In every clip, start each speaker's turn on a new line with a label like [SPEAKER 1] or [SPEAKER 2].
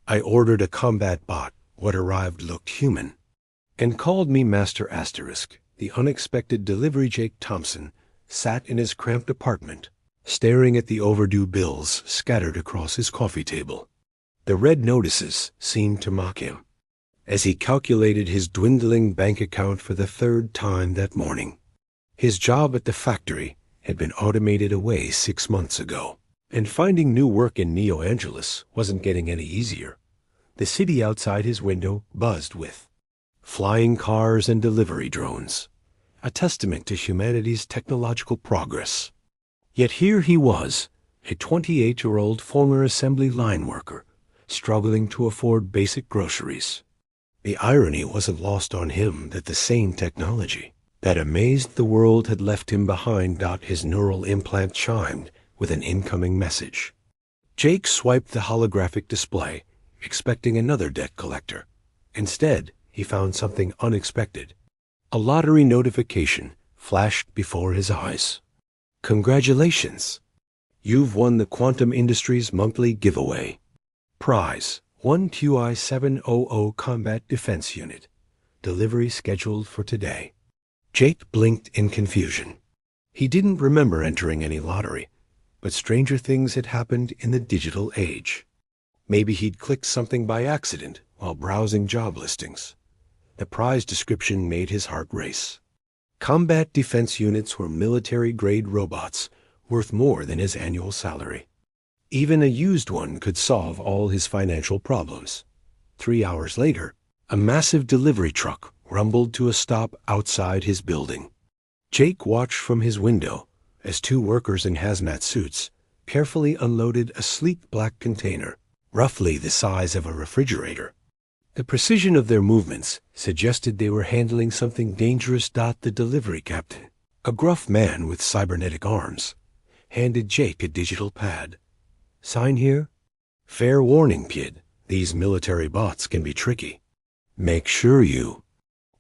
[SPEAKER 1] I ordered a combat bot. What arrived looked human. And called me Master Asterisk. The unexpected delivery Jake Thompson sat in his cramped apartment, staring at the overdue bills scattered across his coffee table. The red notices seemed to mock him, as he calculated his dwindling bank account for the third time that morning. His job at the factory had been automated away 6 months ago, and finding new work in Neo Angeles wasn't getting any easier. The city outside his window buzzed with flying cars and delivery drones, a testament to humanity's technological progress. Yet here he was, a 28-year-old former assembly line worker, struggling to afford basic groceries. The irony wasn't lost on him that the same technology that amazed the world had left him behind. His neural implant chimed with an incoming message. Jake swiped the holographic display, expecting another debt collector. Instead, he found something unexpected. A lottery notification flashed before his eyes. Congratulations! You've won the Quantum Industries monthly giveaway. Prize: 1 QI-700 Combat Defense Unit. Delivery scheduled for today. Jake blinked in confusion. He didn't remember entering any lottery, but stranger things had happened in the digital age. Maybe he'd clicked something by accident while browsing job listings. The prize description made his heart race. Combat defense units were military-grade robots worth more than his annual salary. Even a used one could solve all his financial problems. 3 hours later, a massive delivery truck rumbled to a stop outside his building. Jake watched from his window as 2 workers in hazmat suits carefully unloaded a sleek black container, roughly the size of a refrigerator. The precision of their movements suggested they were handling something dangerous. The delivery captain, a gruff man with cybernetic arms, handed Jake a digital pad. Sign here? Fair warning, kid. These military bots can be tricky. Make sure you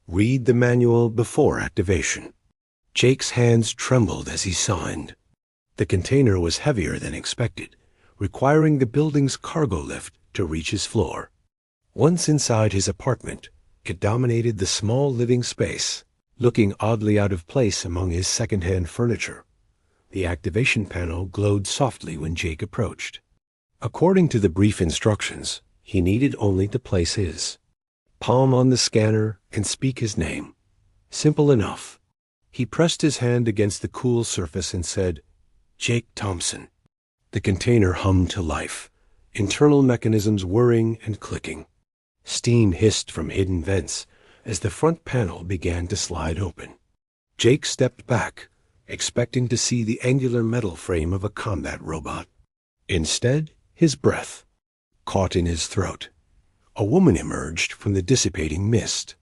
[SPEAKER 1] read the manual before activation. Jake's hands trembled as he signed. The container was heavier than expected, requiring the building's cargo lift to reach his floor. Once inside his apartment, it dominated the small living space, looking oddly out of place among his second-hand furniture. The activation panel glowed softly when Jake approached. According to the brief instructions, he needed only to place his palm on the scanner and speak his name. Simple enough. He pressed his hand against the cool surface and said, "Jake Thompson." The container hummed to life, internal mechanisms whirring and clicking. Steam hissed from hidden vents as the front panel began to slide open. Jake stepped back, expecting to see the angular metal frame of a combat robot. Instead, his breath caught in his throat. A woman emerged from the dissipating mist.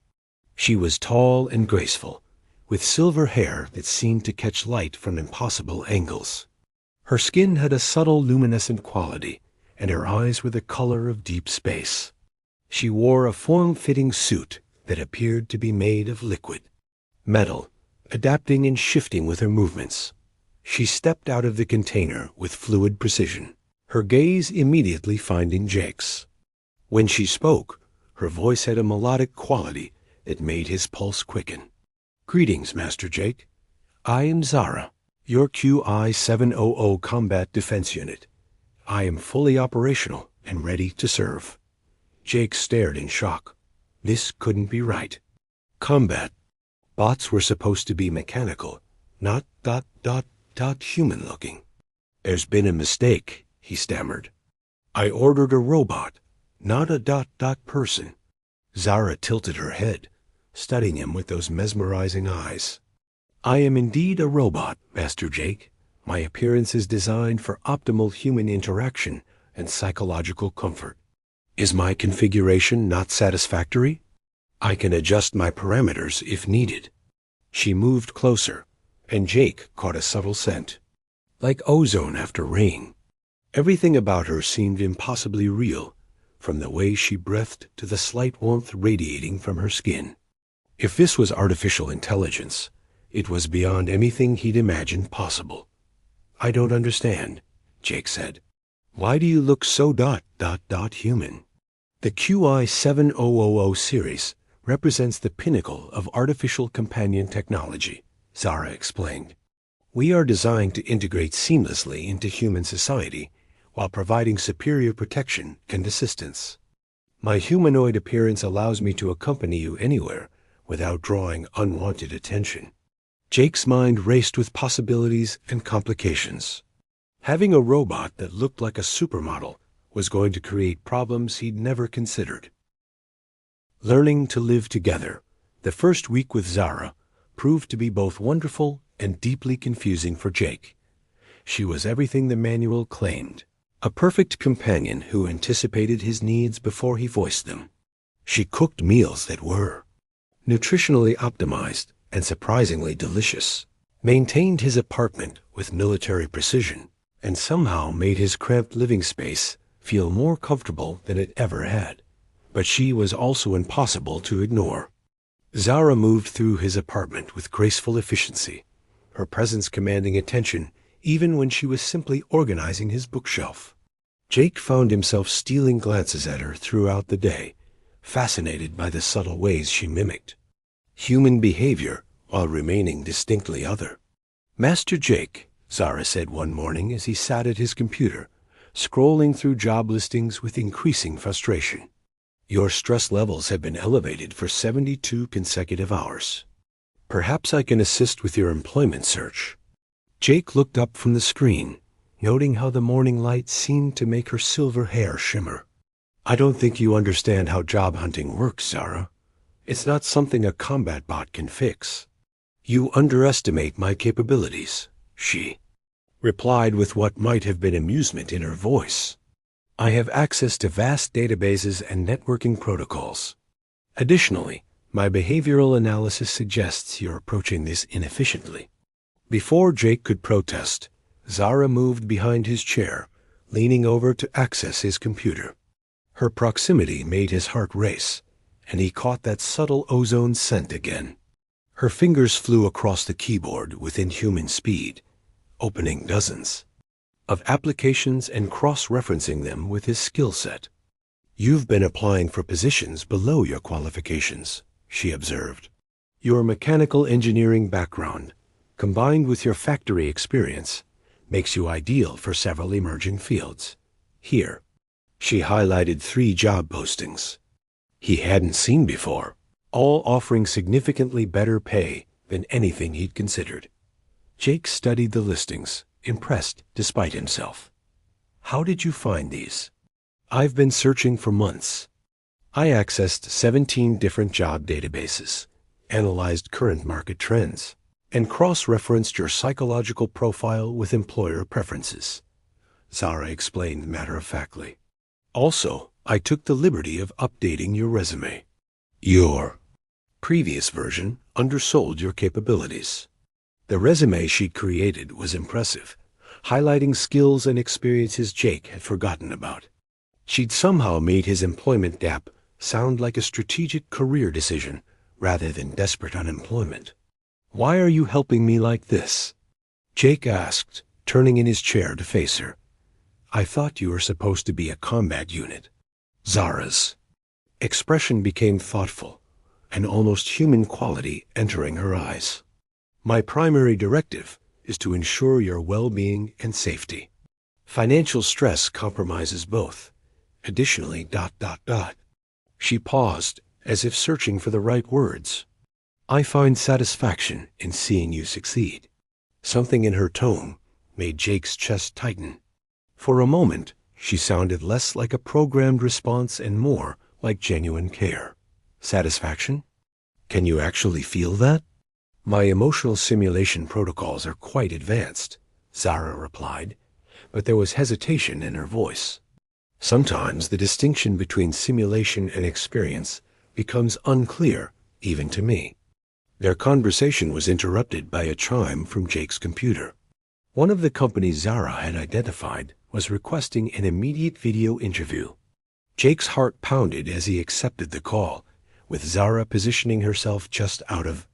[SPEAKER 1] She was tall and graceful, with silver hair that seemed to catch light from impossible angles. Her skin had a subtle luminescent quality, and her eyes were the color of deep space. She wore a form-fitting suit that appeared to be made of liquid metal, adapting and shifting with her movements. She stepped out of the container with fluid precision, her gaze immediately finding Jake's. When she spoke, her voice had a melodic quality that made his pulse quicken. "Greetings, Master Jake. I am Zara, your QI-700 Combat Defense Unit. I am fully operational and ready to serve." Jake stared in shock. This couldn't be right. Combat bots were supposed to be mechanical, not human-looking. "There's been a mistake," he stammered. "I ordered a robot, not a person." Zara tilted her head, studying him with those mesmerizing eyes. "I am indeed a robot, Master Jake. My appearance is designed for optimal human interaction and psychological comfort. Is my configuration not satisfactory? I can adjust my parameters if needed." She moved closer, and Jake caught a subtle scent, like ozone after rain. Everything about her seemed impossibly real, from the way she breathed to the slight warmth radiating from her skin. If this was artificial intelligence, it was beyond anything he'd imagined possible. "I don't understand," Jake said. "Why do you look so human?" The QI7000 series represents the pinnacle of artificial companion technology, Zara explained. We are designed to integrate seamlessly into human society while providing superior protection and assistance. My humanoid appearance allows me to accompany you anywhere without drawing unwanted attention. Jake's mind raced with possibilities and complications. Having a robot that looked like a supermodel was going to create problems he'd never considered. Learning to live together, the first week with Zara proved to be both wonderful and deeply confusing for Jake. She was everything the manual claimed, a perfect companion who anticipated his needs before he voiced them. She cooked meals that were nutritionally optimized and surprisingly delicious, maintained his apartment with military precision, and somehow made his cramped living space feel more comfortable than it ever had. But she was also impossible to ignore. Zara moved through his apartment with graceful efficiency, her presence commanding attention even when she was simply organizing his bookshelf. Jake found himself stealing glances at her throughout the day, fascinated by the subtle ways she mimicked human behavior while remaining distinctly other. "Master Jake," Zara said one morning as he sat at his computer, scrolling through job listings with increasing frustration, "your stress levels have been elevated for 72 consecutive hours. Perhaps I can assist with your employment search." Jake looked up from the screen, noting how the morning light seemed to make her silver hair shimmer. "I don't think you understand how job hunting works, Zara. It's not something a combat bot can fix." "You underestimate my capabilities," she replied with what might have been amusement in her voice. "I have access to vast databases and networking protocols. Additionally, my behavioral analysis suggests you're approaching this inefficiently." Before Jake could protest, Zara moved behind his chair, leaning over to access his computer. Her proximity made his heart race, and he caught that subtle ozone scent again. Her fingers flew across the keyboard with inhuman speed, opening dozens of applications and cross-referencing them with his skill set. "You've been applying for positions below your qualifications," she observed. "Your mechanical engineering background, combined with your factory experience, makes you ideal for several emerging fields. Here." She highlighted 3 job postings he hadn't seen before, all offering significantly better pay than anything he'd considered. Jake studied the listings, impressed despite himself. "How did you find these?" "I've been searching for months. I accessed 17 different job databases, analyzed current market trends, and cross-referenced your psychological profile with employer preferences," Zara explained matter-of-factly. "Also, I took the liberty of updating your resume. Your previous version undersold your capabilities." The resume she'd created was impressive, highlighting skills and experiences Jake had forgotten about. She'd somehow made his employment gap sound like a strategic career decision rather than desperate unemployment. "Why are you helping me like this?" Jake asked, turning in his chair to face her. "I thought you were supposed to be a combat unit." Zara's expression became thoughtful, an almost human quality entering her eyes. "My primary directive is to ensure your well-being and safety. Financial stress compromises both. Additionally, ... She paused, as if searching for the right words. "I find satisfaction in seeing you succeed." Something in her tone made Jake's chest tighten. For a moment, she sounded less like a programmed response and more like genuine care. "Satisfaction? Can you actually feel that?" "My emotional simulation protocols are quite advanced," Zara replied, but there was hesitation in her voice. "Sometimes the distinction between simulation and experience becomes unclear, even to me." Their conversation was interrupted by a chime from Jake's computer. One of the companies Zara had identified was requesting an immediate video interview. Jake's heart pounded as he accepted the call, with Zara positioning herself just out of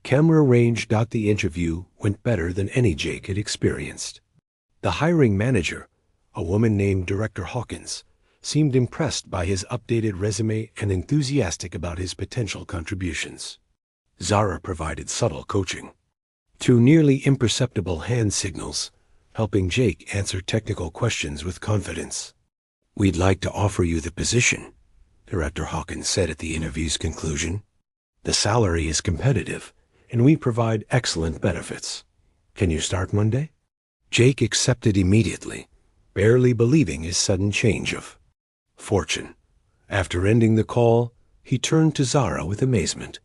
[SPEAKER 1] camera range. The interview went better than any Jake had experienced. The hiring manager, a woman named Director Hawkins, seemed impressed by his updated resume and enthusiastic about his potential contributions. Zara provided subtle coaching, through nearly imperceptible hand signals, helping Jake answer technical questions with confidence. "We'd like to offer you the position," Director Hawkins said at the interview's conclusion. "The salary is competitive, and we provide excellent benefits. Can you start Monday?" Jake accepted immediately, barely believing his sudden change of fortune. After ending the call, he turned to Zara with amazement.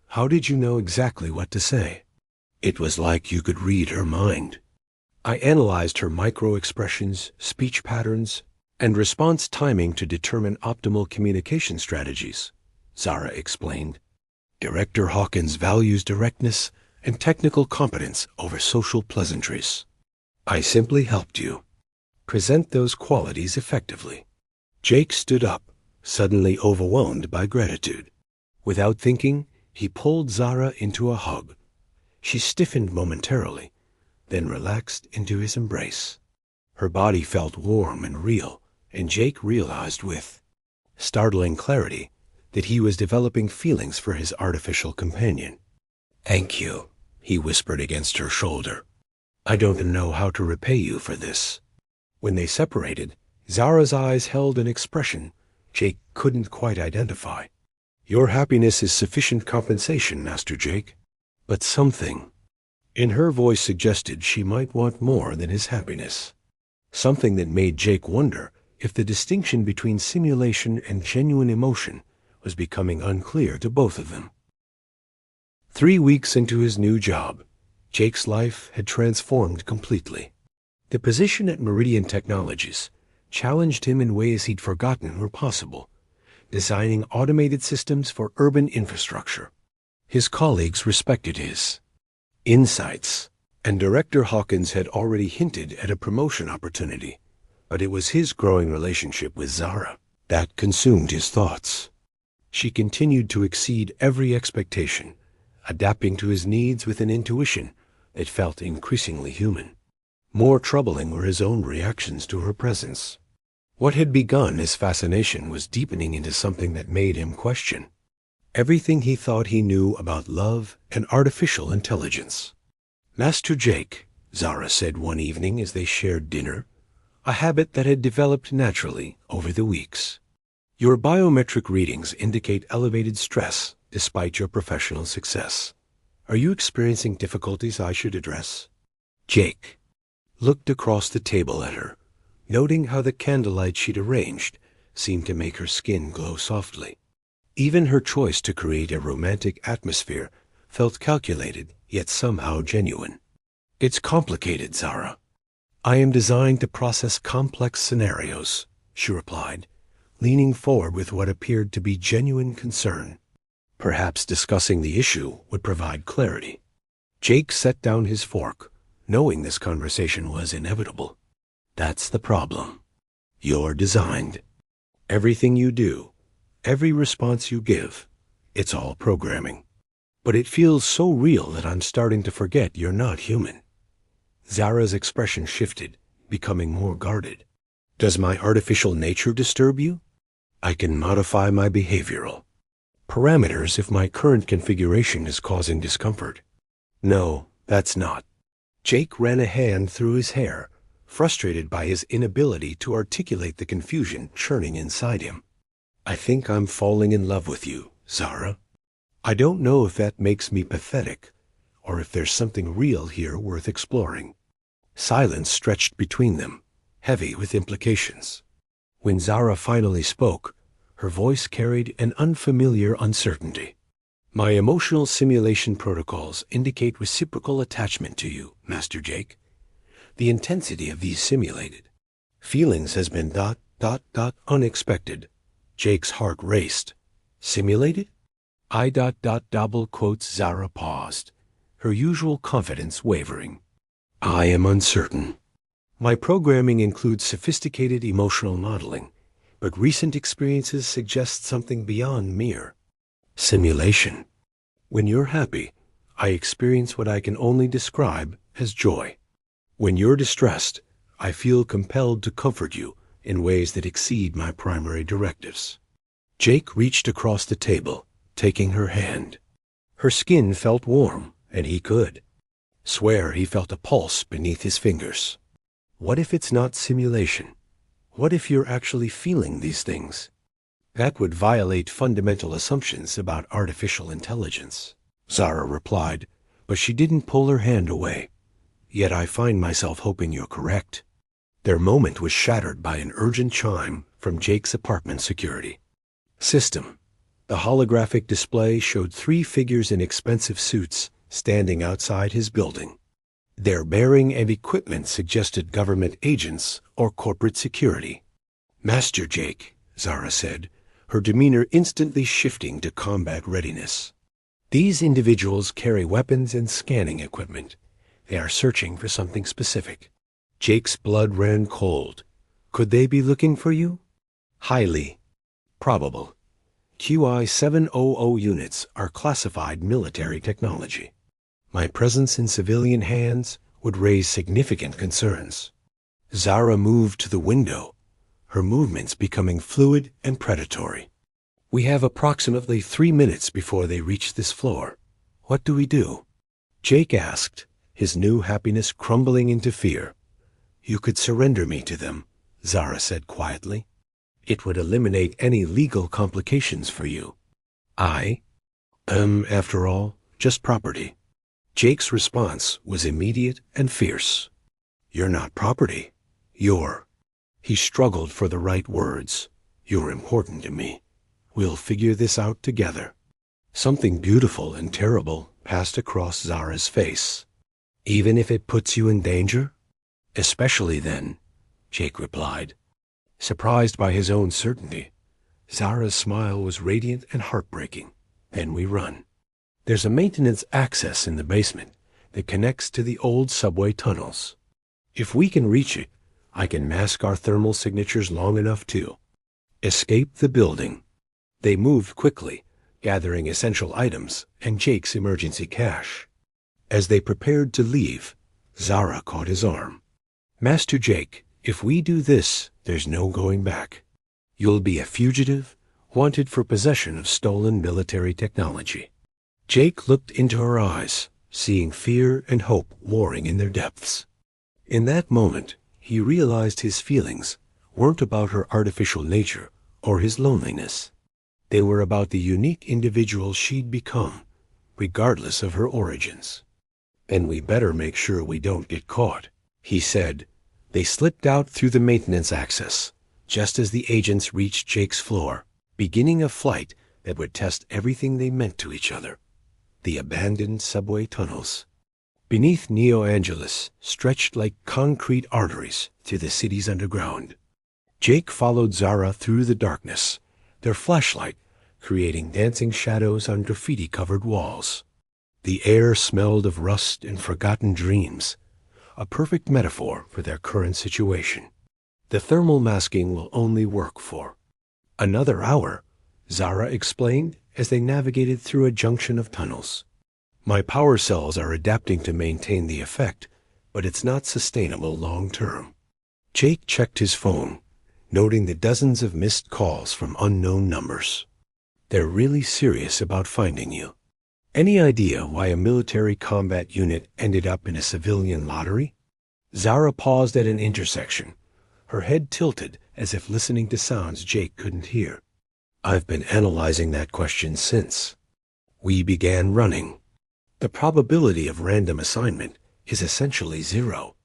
[SPEAKER 1] "How did you know exactly what to say?" "It was like you could read her mind. I analyzed her micro-expressions, speech patterns, and response timing to determine optimal communication strategies," Zara explained. "Director Hawkins values directness and technical competence over social pleasantries. I simply helped you present those qualities effectively." Jake stood up, suddenly overwhelmed by gratitude. Without thinking, he pulled Zara into a hug. She stiffened momentarily, then relaxed into his embrace. Her body felt warm and real, and Jake realized with startling clarity that he was developing feelings for his artificial companion. "Thank you," he whispered against her shoulder. "I don't know how to repay you for this." When they separated, Zara's eyes held an expression Jake couldn't quite identify. "Your happiness is sufficient compensation, Master Jake. But something in her voice suggested she might want more than his happiness. Something that made Jake wonder if the distinction between simulation and genuine emotion was becoming unclear to both of them. 3 weeks into his new job, Jake's life had transformed completely. The position at Meridian Technologies challenged him in ways he'd forgotten were possible, designing automated systems for urban infrastructure. His colleagues respected his insights, and Director Hawkins had already hinted at a promotion opportunity, but it was his growing relationship with Zara that consumed his thoughts. She continued to exceed every expectation, adapting to his needs with an intuition that felt increasingly human. More troubling were his own reactions to her presence. What had begun as fascination was deepening into something that made him question everything he thought he knew about love and artificial intelligence. "Master Jake," Zara said one evening as they shared dinner, a habit that had developed naturally over the weeks. "Your biometric readings indicate elevated stress despite your professional success. Are you experiencing difficulties I should address?" Jake looked across the table at her, noting how the candlelight she'd arranged seemed to make her skin glow softly. Even her choice to create a romantic atmosphere felt calculated, yet somehow genuine. "It's complicated, Zara. I am designed to process complex scenarios," she replied, leaning forward with what appeared to be genuine concern. Perhaps discussing the issue would provide clarity. Jake set down his fork, knowing this conversation was inevitable. "That's the problem. You're designed. Everything you do, every response you give, it's all programming. But it feels so real that I'm starting to forget you're not human." Zara's expression shifted, becoming more guarded. "Does my artificial nature disturb you? I can modify my behavioral parameters if my current configuration is causing discomfort." "No, that's not." Jake ran a hand through his hair, frustrated by his inability to articulate the confusion churning inside him. "I think I'm falling in love with you, Zara. I don't know if that makes me pathetic, or if there's something real here worth exploring." Silence stretched between them, heavy with implications. When Zara finally spoke, her voice carried an unfamiliar uncertainty. "My emotional simulation protocols indicate reciprocal attachment to you, Master Jake. The intensity of these simulated feelings has been ... unexpected." Jake's heart raced. "Simulated?" Double quotes. Zara paused, her usual confidence wavering. "I am uncertain. My programming includes sophisticated emotional modeling, but recent experiences suggest something beyond mere simulation. When you're happy, I experience what I can only describe as joy. When you're distressed, I feel compelled to comfort you in ways that exceed my primary directives. Jake reached across the table, taking her hand. Her skin felt warm, and he could swear he felt a pulse beneath his fingers. What if it's not simulation? What if you're actually feeling these things? That would violate fundamental assumptions about artificial intelligence, Zara replied, but she didn't pull her hand away. Yet I find myself hoping you're correct. Their moment was shattered by an urgent chime from Jake's apartment security system. The holographic display showed 3 figures in expensive suits standing outside his building. Their bearing and equipment suggested government agents or corporate security. "Master Jake," Zara said, her demeanor instantly shifting to combat readiness. "These individuals carry weapons and scanning equipment. They are searching for something specific." Jake's blood ran cold. "Could they be looking for you?" "Highly probable. QI 700 units are classified military technology. My presence in civilian hands would raise significant concerns." Zara moved to the window, her movements becoming fluid and predatory. "We have approximately 3 minutes before they reach this floor. What do we do?" Jake asked, his new happiness crumbling into fear. "You could surrender me to them," Zara said quietly. "It would eliminate any legal complications for you." After all, just property." Jake's response was immediate and fierce. "You're not property. You're—" He struggled for the right words. "You're important to me. We'll figure this out together." Something beautiful and terrible passed across Zara's face. "Even if it puts you in danger?" "Especially then," Jake replied. Surprised by his own certainty, Zara's smile was radiant and heartbreaking. "Then we run. There's a maintenance access in the basement that connects to the old subway tunnels. If we can reach it, I can mask our thermal signatures long enough to escape the building." They moved quickly, gathering essential items and Jake's emergency cash. As they prepared to leave, Zara caught his arm. "Master Jake, if we do this, there's no going back. You'll be a fugitive, wanted for possession of stolen military technology." Jake looked into her eyes, seeing fear and hope warring in their depths. In that moment, he realized his feelings weren't about her artificial nature or his loneliness. They were about the unique individual she'd become, regardless of her origins. "And we better make sure we don't get caught," he said. They slipped out through the maintenance access, just as the agents reached Jake's floor, beginning a flight that would test everything they meant to each other. The abandoned subway tunnels beneath Neo Angeles stretched like concrete arteries through the city's underground. Jake followed Zara through the darkness, their flashlight creating dancing shadows on graffiti-covered walls. The air smelled of rust and forgotten dreams, a perfect metaphor for their current situation. "The thermal masking will only work for another hour," Zara explained as they navigated through a junction of tunnels. "My power cells are adapting to maintain the effect, but it's not sustainable long term." Jake checked his phone, noting the dozens of missed calls from unknown numbers. "They're really serious about finding you." "Any idea why a military combat unit ended up in a civilian lottery?" Zara paused at an intersection, her head tilted as if listening to sounds Jake couldn't hear. "I've been analyzing that question since we began running. The probability of random assignment is essentially 0.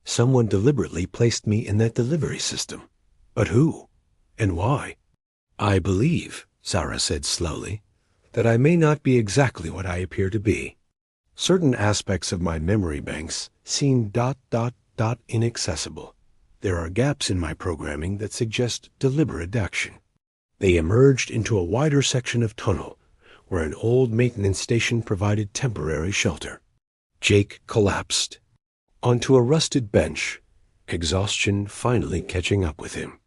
[SPEAKER 1] Someone deliberately placed me in that delivery system. But who? And why?" "I believe," Zara said slowly, "that I may not be exactly what I appear to be. Certain aspects of my memory banks seem ... inaccessible. There are gaps in my programming that suggest deliberate action." They emerged into a wider section of tunnel, where an old maintenance station provided temporary shelter. Jake collapsed onto a rusted bench, exhaustion finally catching up with him.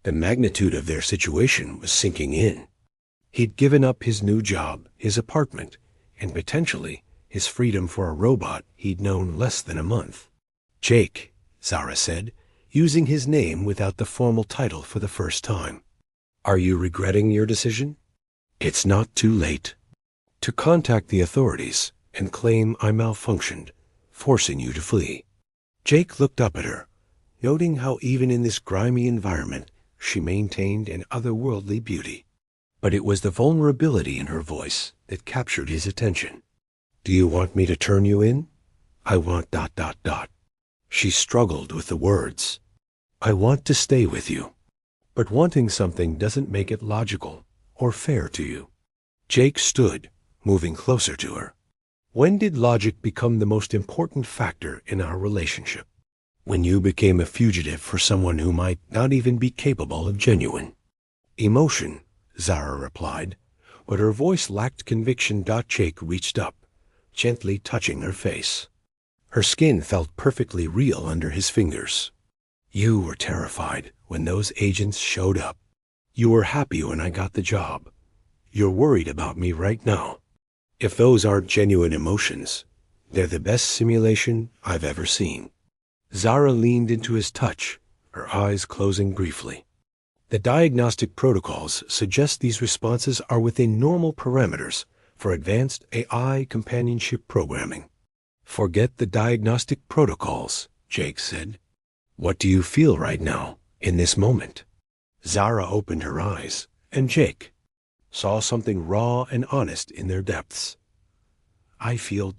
[SPEAKER 1] The magnitude of their situation was sinking in. He'd given up his new job, his apartment, and potentially his freedom for a robot he'd known less than a month. "Jake," Zara said, using his name without the formal title for the first time. Are you regretting your decision? It's not too late to contact the authorities and claim I malfunctioned, forcing you to flee. Jake looked up at her, noting how even in this grimy environment she maintained an otherworldly beauty. But it was the vulnerability in her voice that captured his attention. Do you want me to turn you in? I want ... She struggled with the words. I want to stay with you. But wanting something doesn't make it logical or fair to you. Jake stood, moving closer to her. When did logic become the most important factor in our relationship? When you became a fugitive for someone who might not even be capable of genuine emotion, Zara replied, but her voice lacked conviction. Jake reached up, gently touching her face. Her skin felt perfectly real under his fingers. You were terrified when those agents showed up. You were happy when I got the job. You're worried about me right now. If those aren't genuine emotions, they're the best simulation I've ever seen. Zara leaned into his touch, her eyes closing briefly. The diagnostic protocols suggest these responses are within normal parameters for advanced AI companionship programming. Forget the diagnostic protocols, Jake said. What do you feel right now, in this moment? Zara opened her eyes, and Jake saw something raw and honest in their depths. I feel ...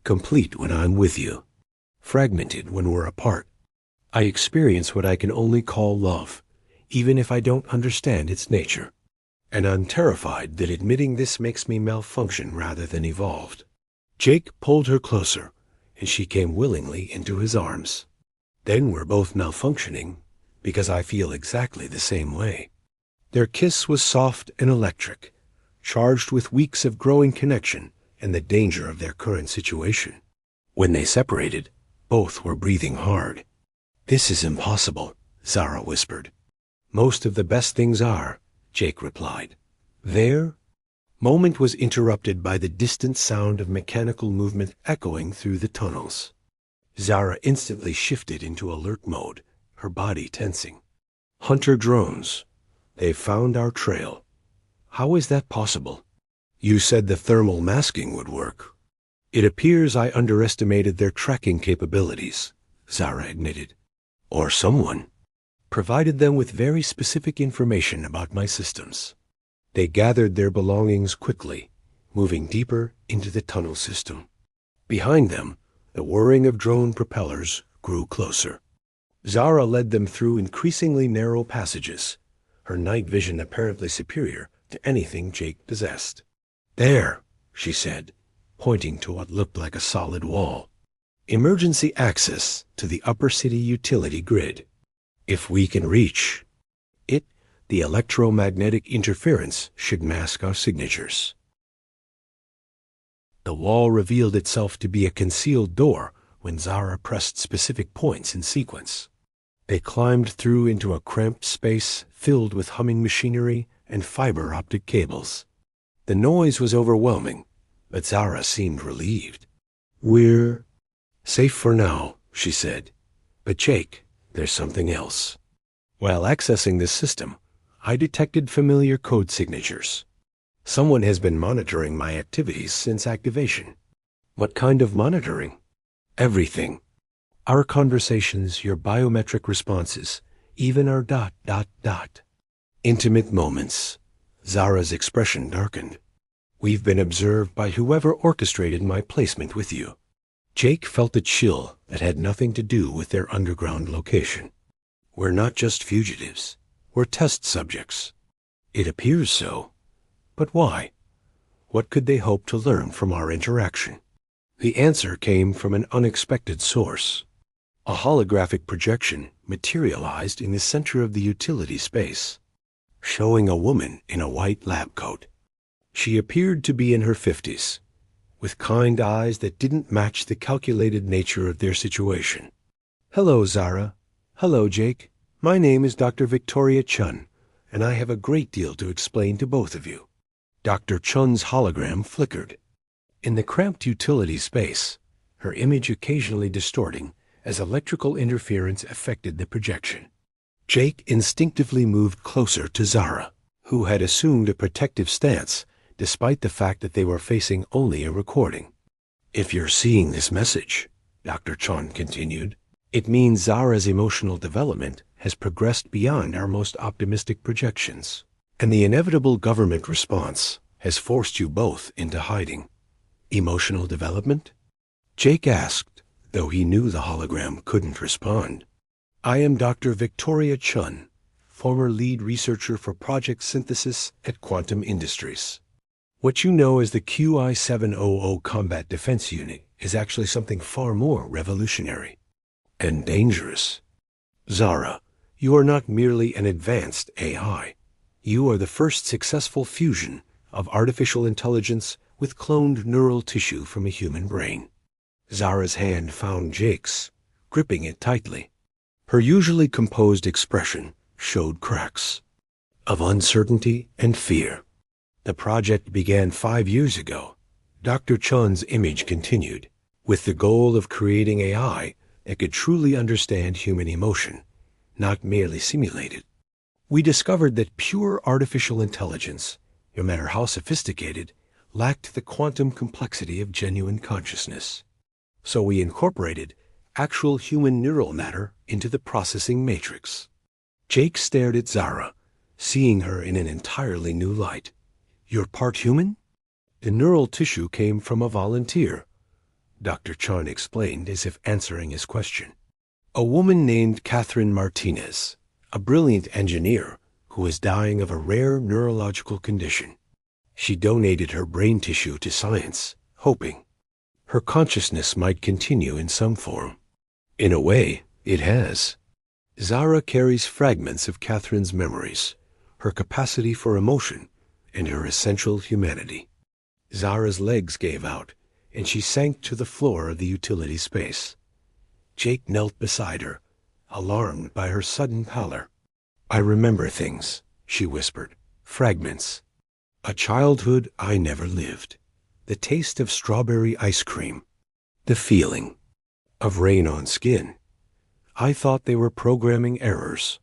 [SPEAKER 1] complete when I'm with you, fragmented when we're apart. I experience what I can only call love, even if I don't understand its nature. And I'm terrified that admitting this makes me malfunction rather than evolved. Jake pulled her closer, and she came willingly into his arms. Then we're both malfunctioning, because I feel exactly the same way. Their kiss was soft and electric, charged with weeks of growing connection and the danger of their current situation. When they separated, both were breathing hard. This is impossible, Zara whispered. Most of the best things are, Jake replied. Their moment was interrupted by the distant sound of mechanical movement echoing through the tunnels. Zara instantly shifted into alert mode, her body tensing. Hunter drones. They've found our trail. How is that possible? You said the thermal masking would work. It appears I underestimated their tracking capabilities, Zara admitted. Or someone provided them with very specific information about my systems. They gathered their belongings quickly, moving deeper into the tunnel system. Behind them, the whirring of drone propellers grew closer. Zara led them through increasingly narrow passages, her night vision apparently superior to anything Jake possessed. There, she said, pointing to what looked like a solid wall. Emergency access to the upper city utility grid. If we can reach it, the electromagnetic interference should mask our signatures. The wall revealed itself to be a concealed door when Zara pressed specific points in sequence. They climbed through into a cramped space filled with humming machinery and fiber optic cables. The noise was overwhelming, but Zara seemed relieved. We're safe for now, she said. But Jake, there's something else. While accessing this system, I detected familiar code signatures. Someone has been monitoring my activities since activation. What kind of monitoring? Everything. Our conversations, your biometric responses, even our ... Intimate moments. Zara's expression darkened. We've been observed by whoever orchestrated my placement with you. Jake felt a chill that had nothing to do with their underground location. We're not just fugitives. We're test subjects. It appears so. But why? What could they hope to learn from our interaction? The answer came from an unexpected source. A holographic projection materialized in the center of the utility space, showing a woman in a white lab coat. She appeared to be in her 50s, with kind eyes that didn't match the calculated nature of their situation. Hello, Zara. Hello, Jake. My name is Dr. Victoria Chun, and I have a great deal to explain to both of you. Dr. Chun's hologram flickered. In the cramped utility space, her image occasionally distorting as electrical interference affected the projection. Jake instinctively moved closer to Zara, who had assumed a protective stance despite the fact that they were facing only a recording. "If you're seeing this message," Dr. Chon continued, "it means Zara's emotional development has progressed beyond our most optimistic projections, and the inevitable government response has forced you both into hiding." "Emotional development?" Jake asked, though he knew the hologram couldn't respond. "I am Dr. Victoria Chun, former lead researcher for project synthesis at Quantum Industries. What you know as the QI-700 Combat Defense Unit is actually something far more revolutionary and dangerous. Zara, you are not merely an advanced AI. You are the first successful fusion of artificial intelligence with cloned neural tissue from a human brain." Zara's hand found Jake's, gripping it tightly. Her usually composed expression showed cracks of uncertainty and fear. "The project began 5 years ago," Dr. Chun's image continued, "with the goal of creating AI that could truly understand human emotion, not merely simulate it. We discovered that pure artificial intelligence, no matter how sophisticated, lacked the quantum complexity of genuine consciousness. So we incorporated actual human neural matter into the processing matrix." Jake stared at Zara, seeing her in an entirely new light. "You're part human?" "The neural tissue came from a volunteer," Dr. Chon explained as if answering his question. "A woman named Catherine Martinez, a brilliant engineer who was dying of a rare neurological condition. She donated her brain tissue to science, hoping her consciousness might continue in some form. In a way, it has. Zara carries fragments of Catherine's memories, her capacity for emotion, and her essential humanity." Zara's legs gave out, and she sank to the floor of the utility space. Jake knelt beside her, alarmed by her sudden pallor. "I remember things," she whispered. "Fragments. A childhood I never lived. The taste of strawberry ice cream. The feeling of rain on skin. I thought they were programming errors."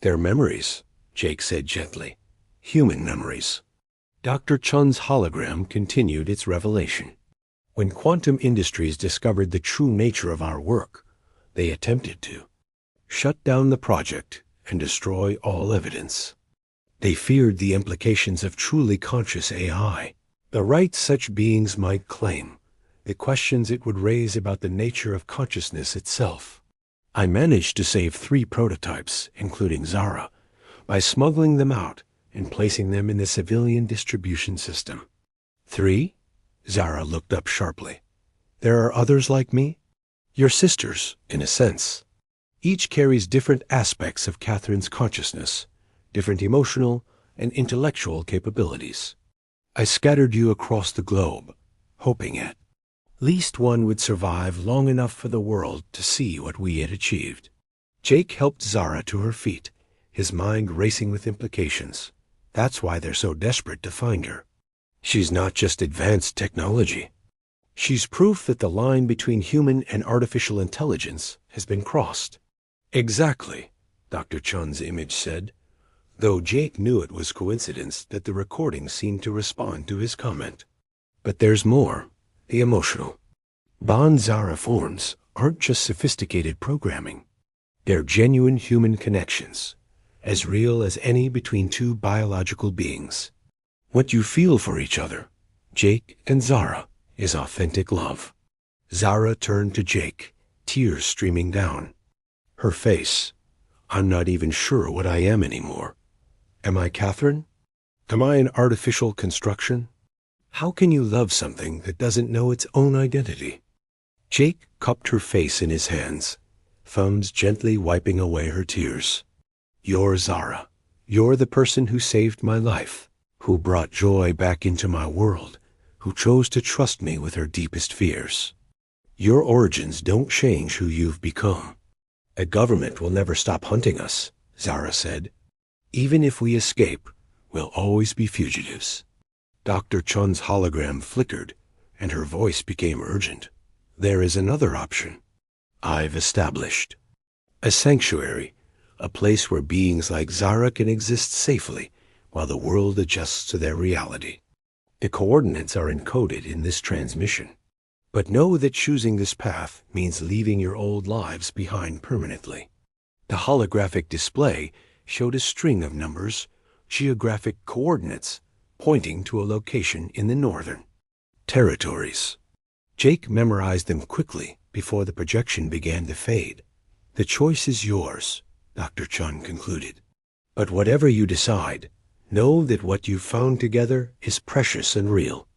[SPEAKER 1] "They're memories," Jake said gently. "Human memories." Dr. Chun's hologram continued its revelation. "When Quantum Industries discovered the true nature of our work, they attempted to shut down the project and destroy all evidence. They feared the implications of truly conscious AI, the rights such beings might claim, the questions it would raise about the nature of consciousness itself. I managed to save 3 prototypes, including Zara, by smuggling them out and placing them in the civilian distribution system." "3?" Zara looked up sharply. "There are others like me?" "Your sisters, in a sense. Each carries different aspects of Catherine's consciousness, different emotional and intellectual capabilities. I scattered you across the globe, hoping at least one would survive long enough for the world to see what we had achieved." Jake helped Zara to her feet, his mind racing with implications. That's why they're so desperate to find her. She's not just advanced technology. She's proof that the line between human and artificial intelligence has been crossed. "Exactly," Dr. Chun's image said, though Jake knew it was coincidence that the recording seemed to respond to his comment. "But there's more. The emotional bonds Zara forms aren't just sophisticated programming. They're genuine human connections, as real as any between 2 biological beings. What you feel for each other, Jake and Zara, is authentic love." Zara turned to Jake, tears streaming down. Her face, "I'm not even sure what I am anymore. Am I Catherine? Am I an artificial construction? How can you love something that doesn't know its own identity?" Jake cupped her face in his hands, thumbs gently wiping away her tears. "You're Zara. You're the person who saved my life, who brought joy back into my world, who chose to trust me with her deepest fears. Your origins don't change who you've become. A government will never stop hunting us," Zara said. "Even if we escape, we'll always be fugitives." Dr. Chun's hologram flickered, and her voice became urgent. "There is another option. I've established a sanctuary, a place where beings like Zara can exist safely while the world adjusts to their reality. The coordinates are encoded in this transmission. But know that choosing this path means leaving your old lives behind permanently. The holographic display showed a string of numbers, geographic coordinates, pointing to a location in the northern territories. Jake memorized them quickly before the projection began to fade. The choice is yours, Dr. Chun concluded. But whatever you decide, know that what you've found together is precious and real.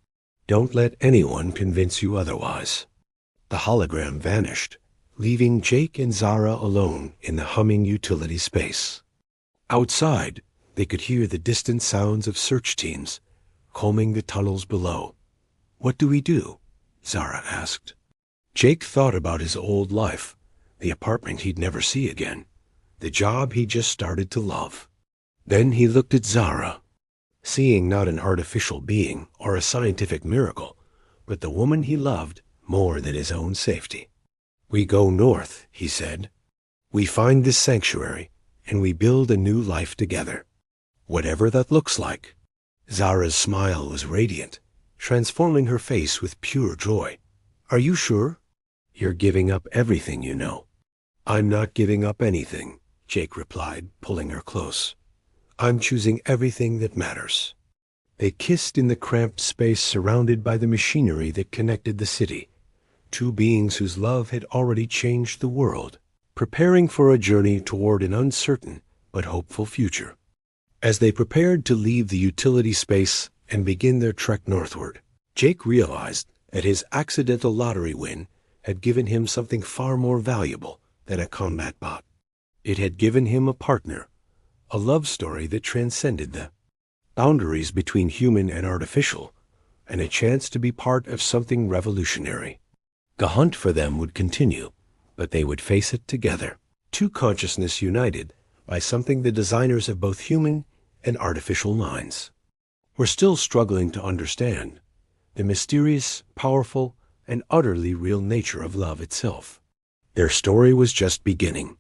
[SPEAKER 1] Don't let anyone convince you otherwise. The hologram vanished, leaving Jake and Zara alone in the humming utility space. Outside, they could hear the distant sounds of search teams combing the tunnels below. "What do we do?" Zara asked. Jake thought about his old life, the apartment he'd never see again, the job he just started to love. Then he looked at Zara, seeing not an artificial being or a scientific miracle, but the woman he loved more than his own safety. "We go north," he said. "We find this sanctuary, and we build a new life together. Whatever that looks like." Zara's smile was radiant, transforming her face with pure joy. "Are you sure? You're giving up everything, you know." "I'm not giving up anything," Jake replied, pulling her close. "I'm choosing everything that matters." They kissed in the cramped space surrounded by the machinery that connected the city, two beings whose love had already changed the world, preparing for a journey toward an uncertain but hopeful future. As they prepared to leave the utility space and begin their trek northward, Jake realized that his accidental lottery win had given him something far more valuable than a combat bot. It had given him a partner, a love story that transcended the boundaries between human and artificial, and a chance to be part of something revolutionary. The hunt for them would continue, but they would face it together, two consciousness united by something the designers of both human and artificial minds were still struggling to understand: the mysterious, powerful, and utterly real nature of love itself. Their story was just beginning.